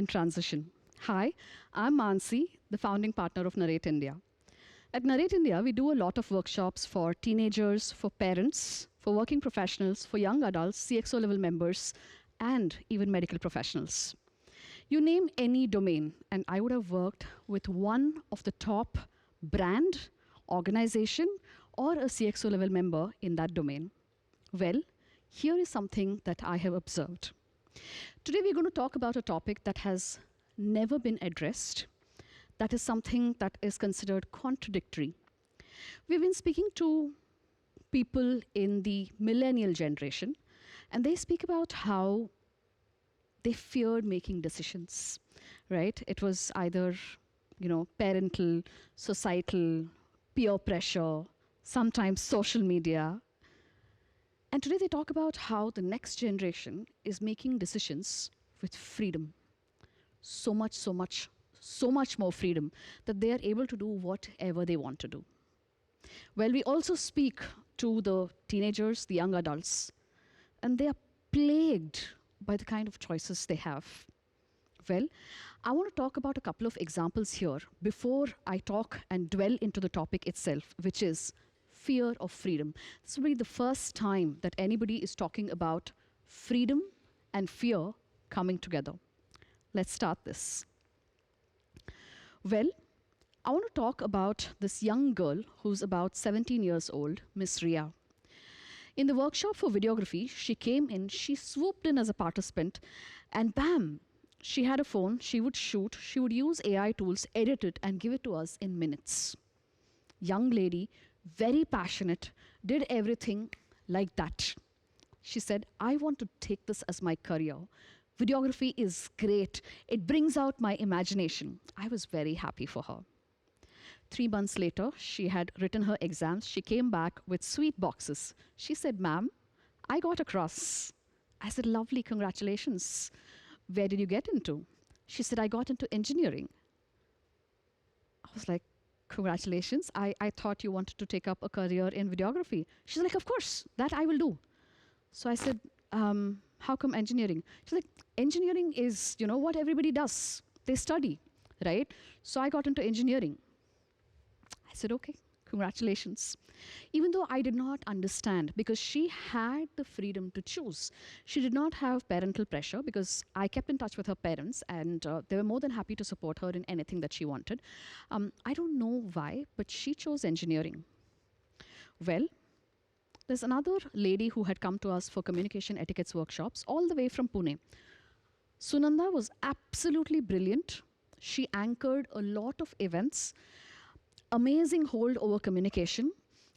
transition. Hi, I'm Manasi, the founding partner of Narrate India. At Narrate India, we do a lot of workshops for teenagers, for parents, for working professionals, for young adults, CXO level members, and even medical professionals. You name any domain, and I would have worked with one of the top brand, organization, or a CXO level member in that domain. Well, here is something that I have observed. Today, we're going to talk about a topic that has never been addressed. That is something that is considered contradictory. We've been speaking to people in the millennial generation, and they speak about how they feared making decisions, right? It was either, parental, societal, peer pressure, sometimes social media. And today they talk about how the next generation is making decisions with freedom. So much more freedom that they are able to do whatever they want to do. Well, we also speak to the teenagers, the young adults, and they are plagued by the kind of choices they have. Well, I want to talk about a couple of examples here before I talk and dwell into the topic itself, which is fear of freedom. This will be the first time that anybody is talking about freedom and fear coming together. Let's start this. Well, I want to talk about this young girl who's about 17 years old, Miss Ria. In the workshop for videography, she came in, she swooped in as a participant, and bam, she had a phone, she would shoot, she would use AI tools, edit it, and give it to us in minutes. Young lady, very passionate, did everything like that. She said, I want to take this as my career. Videography is great. It brings out my imagination. I was very happy for her. 3 months later, she had written her exams. She came back with sweet boxes. She said, ma'am, I got across. I said, lovely, congratulations. Where did you get into? She said, I got into engineering. I was like, congratulations. I thought you wanted to take up a career in videography. She's like, of course, that I will do. So I said, how come engineering? She's like, engineering is, what everybody does. They study, right? So I got into engineering. I said, okay, congratulations. Even though I did not understand, because she had the freedom to choose. She did not have parental pressure because I kept in touch with her parents and they were more than happy to support her in anything that she wanted. I don't know why, but she chose engineering. Well, there's another lady who had come to us for communication etiquettes workshops all the way from Pune. Sunanda was absolutely brilliant. She anchored a lot of events, amazing hold over communication,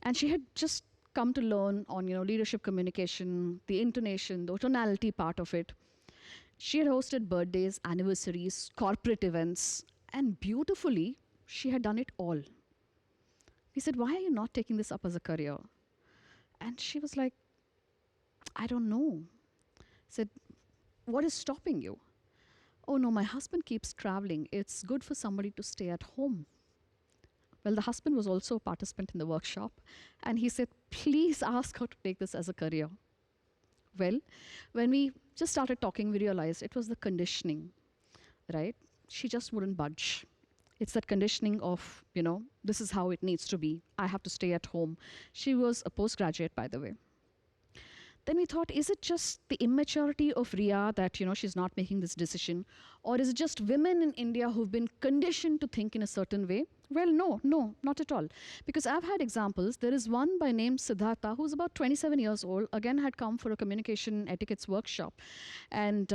and she had just come to learn on leadership communication, the intonation, the tonality part of it. She had hosted birthdays, anniversaries, corporate events, and beautifully, she had done it all. We said, why are you not taking this up as a career? And she was like, I don't know. I said, what is stopping you? Oh no, my husband keeps traveling. It's good for somebody to stay at home. Well, the husband was also a participant in the workshop, and he said, please ask her to take this as a career. Well, when we just started talking, we realized it was the conditioning, right? She just wouldn't budge. It's that conditioning of, this is how it needs to be. I have to stay at home. She was a postgraduate, by the way. Then we thought, is it just the immaturity of Ria that, she's not making this decision? Or is it just women in India who've been conditioned to think in a certain way? Well, no, not at all. Because I've had examples. There is one by name Siddhartha, who's about 27 years old, again had come for a communication etiquettes workshop. And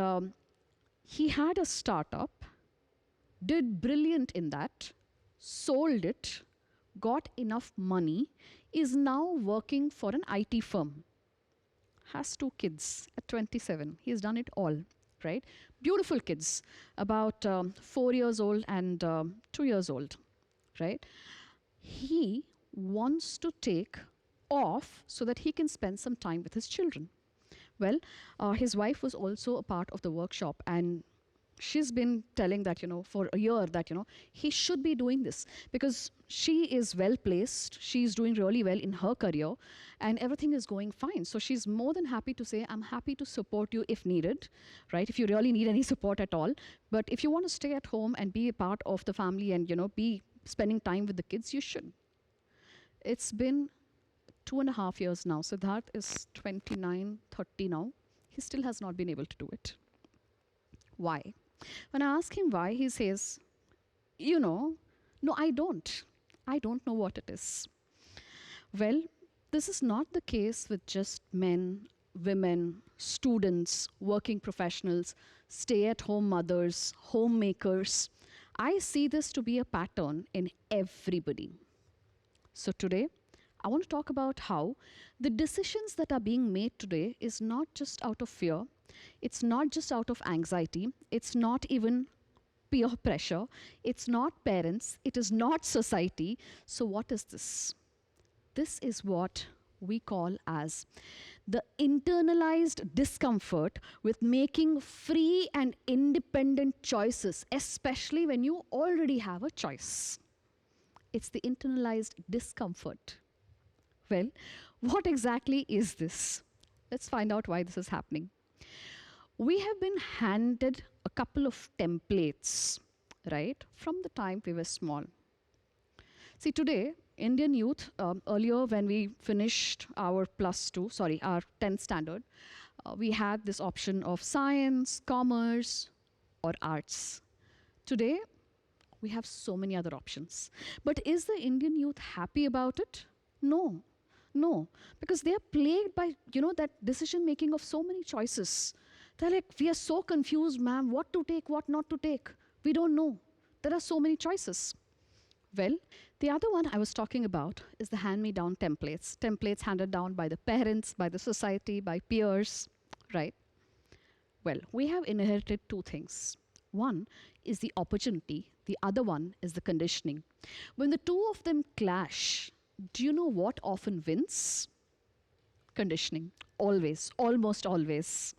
he had a startup, did brilliant in that, sold it, got enough money, is now working for an IT firm. Has 2 kids at 27. He's done it all, right? Beautiful kids, about 4 years old and 2 years old, right? He wants to take off so that he can spend some time with his children. Well, his wife was also a part of the workshop, and She's been telling that, for a year that, he should be doing this because she is well placed. She's doing really well in her career and everything is going fine. So she's more than happy to say, I'm happy to support you if needed, right? If you really need any support at all. But if you want to stay at home and be a part of the family and, be spending time with the kids, you should. It's been 2.5 years now. Siddharth is 29, 30 now. He still has not been able to do it. Why? When I ask him why, he says, no, I don't. I don't know what it is. Well, this is not the case with just men, women, students, working professionals, stay at home mothers, homemakers. I see this to be a pattern in everybody. So today, I want to talk about how the decisions that are being made today is not just out of fear, it's not just out of anxiety, it's not even peer pressure, it's not parents, it is not society. So what is this? This is what we call as the internalized discomfort with making free and independent choices, especially when you already have a choice. It's the internalized discomfort. Well, what exactly is this? Let's find out why this is happening. We have been handed a couple of templates, right, from the time we were small. See, today, Indian youth, earlier when we finished our our 10th standard, we had this option of science, commerce, or arts. Today, we have so many other options. But is the Indian youth happy about it? No. No, because they are plagued by, that decision making of so many choices. They're like, we are so confused, ma'am, what to take, what not to take. We don't know. There are so many choices. Well, the other one I was talking about is the hand-me-down templates. Templates handed down by the parents, by the society, by peers, right? Well, we have inherited two things. One is the opportunity. The other one is the conditioning. When the two of them clash, do you know what often wins? Conditioning. Always, almost always.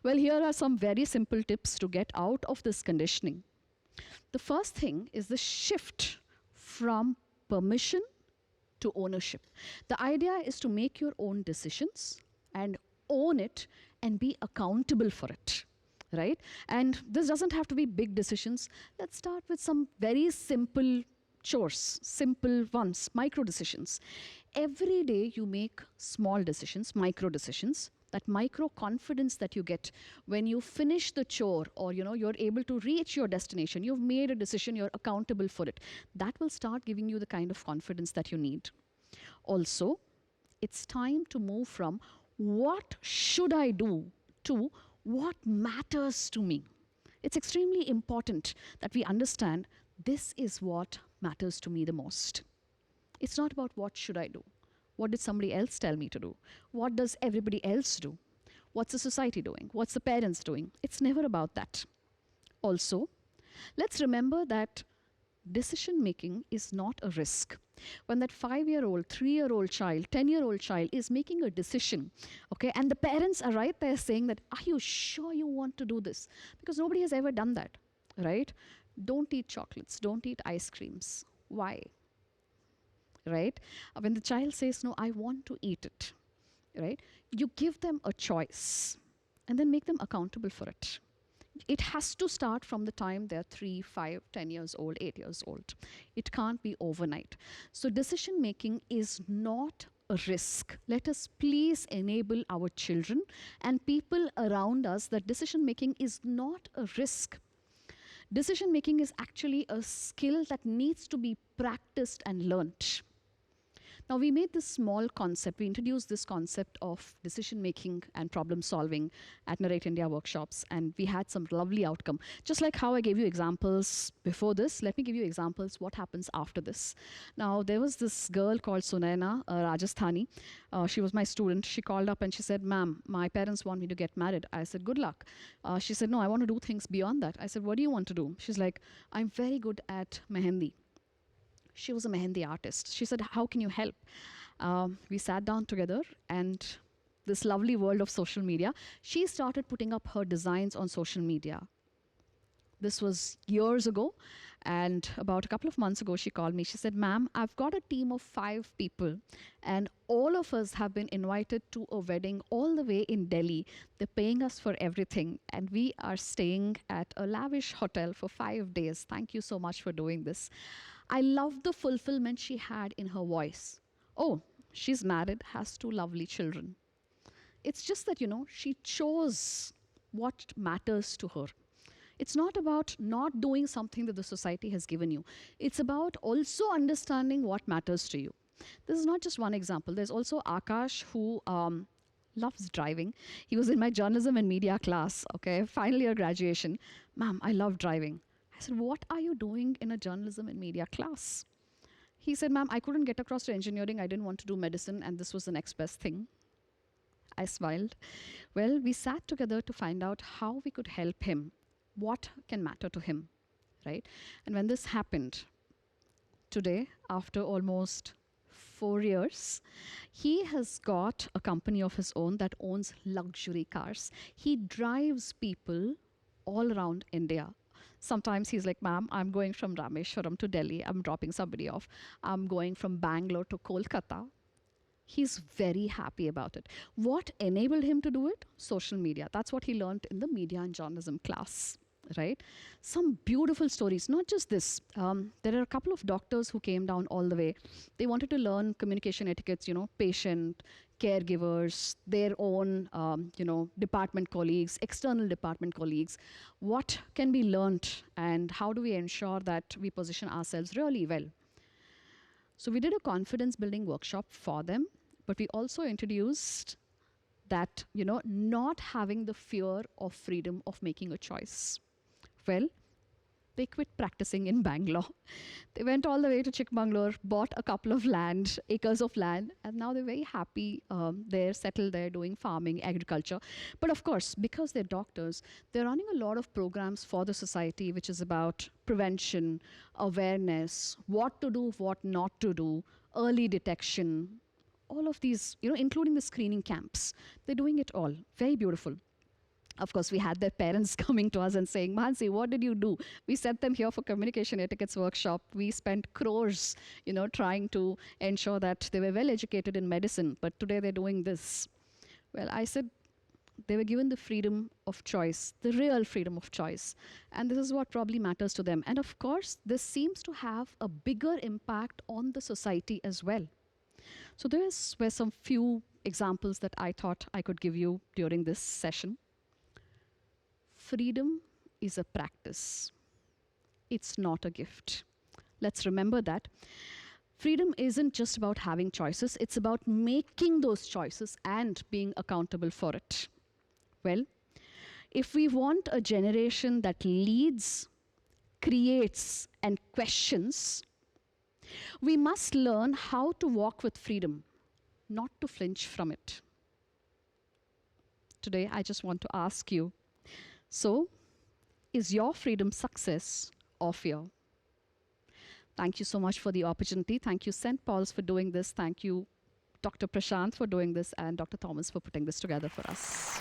Well, here are some very simple tips to get out of this conditioning. The first thing is the shift from permission to ownership. The idea is to make your own decisions and own it and be accountable for it, right? And this doesn't have to be big decisions. Let's start with some very simple chores, simple ones, micro decisions. Every day you make small decisions, micro decisions. That micro confidence that you get when you finish the chore or you're able to reach your destination, you've made a decision, you're accountable for it. That will start giving you the kind of confidence that you need. Also, it's time to move from what should I do to what matters to me. It's extremely important that we understand this is what matters to me the most. It's not about what should I do. What did somebody else tell me to do? What does everybody else do? What's the society doing? What's the parents doing? It's never about that. Also, let's remember that decision making is not a risk. When that 5-year-old, 3-year-old child, 10-year-old child is making a decision, okay, and the parents are right there saying that, are you sure you want to do this? Because nobody has ever done that, right? Don't eat chocolates, don't eat ice creams. Why? Right? When the child says, no, I want to eat it, right? You give them a choice and then make them accountable for it. It has to start from the time they're 3, 5, 10 years old, 8 years old. It can't be overnight. So decision making is not a risk. Let us please enable our children and people around us that decision making is not a risk. Decision making is actually a skill that needs to be practiced and learnt. Now, we made this small concept, we introduced this concept of decision making and problem solving at Narrate India workshops, and we had some lovely outcome. Just like how I gave you examples before this, let me give you examples what happens after this. Now, there was this girl called Sunaina, Rajasthani. She was my student. She called up and she said, ma'am, my parents want me to get married. I said, good luck. She said, no, I want to do things beyond that. I said, what do you want to do? She's like, I'm very good at mehendi. She was a mehendi artist. She said, how can you help? We sat down together and this lovely world of social media, she started putting up her designs on social media. This was years ago. And about a couple of months ago, she called me. She said, "Ma'am, I've got a team of 5 people, and all of us have been invited to a wedding all the way in Delhi. They're paying us for everything, and we are staying at a lavish hotel for 5 days. Thank you so much for doing this." I loved the fulfillment she had in her voice. Oh, she's married, has 2 lovely children. It's just that, she chose what matters to her. It's not about not doing something that the society has given you. It's about also understanding what matters to you. This is not just one example. There's also Akash, who loves driving. He was in my journalism and media class, okay, final year graduation. "Ma'am, I love driving." I said, "What are you doing in a journalism and media class?" He said, "Ma'am, I couldn't get across to engineering. I didn't want to do medicine, and this was the next best thing." I smiled. Well, we sat together to find out how we could help him, what can matter to him, right? And when this happened, today, after almost 4 years, he has got a company of his own that owns luxury cars. He drives people all around India. Sometimes he's like, "Ma'am, I'm going from Rameshwaram to Delhi. I'm dropping somebody off. I'm going from Bangalore to Kolkata." He's very happy about it. What enabled him to do it? Social media. That's what he learned in the media and journalism class, right? Some beautiful stories. Not just this. There are a couple of doctors who came down all the way. They wanted to learn communication etiquettes, patient, caregivers, their own, department colleagues, external department colleagues. What can be learned, and how do we ensure that we position ourselves really well? So we did a confidence building workshop for them, but we also introduced that, not having the fear of freedom of making a choice. Well, they quit practicing in Bangalore. They went all the way to Chikmagalur, bought a couple of acres of land, and now they're very happy. They're settled there doing farming, agriculture. But of course, because they're doctors, they're running a lot of programs for the society, which is about prevention, awareness, what to do, what not to do, early detection, all of these, including the screening camps. They're doing it all. Very beautiful. Of course, we had their parents coming to us and saying, "Manasi, what did you do?" We sent them here for communication etiquettes workshop. We spent crores, trying to ensure that they were well educated in medicine, but today they're doing this. Well, I said, they were given the freedom of choice, the real freedom of choice. And this is what probably matters to them. And of course, this seems to have a bigger impact on the society as well. So were some few examples that I thought I could give you during this session. Freedom is a practice. It's not a gift. Let's remember that. Freedom isn't just about having choices, it's about making those choices and being accountable for it. Well, if we want a generation that leads, creates, and questions, we must learn how to walk with freedom, not to flinch from it. Today, I just want to ask you, so, is your freedom success or fear? Thank you so much for the opportunity. Thank you, St. Pauls, for doing this. Thank you, Dr. Prashant, for doing this, and Dr. Thomas for putting this together for us.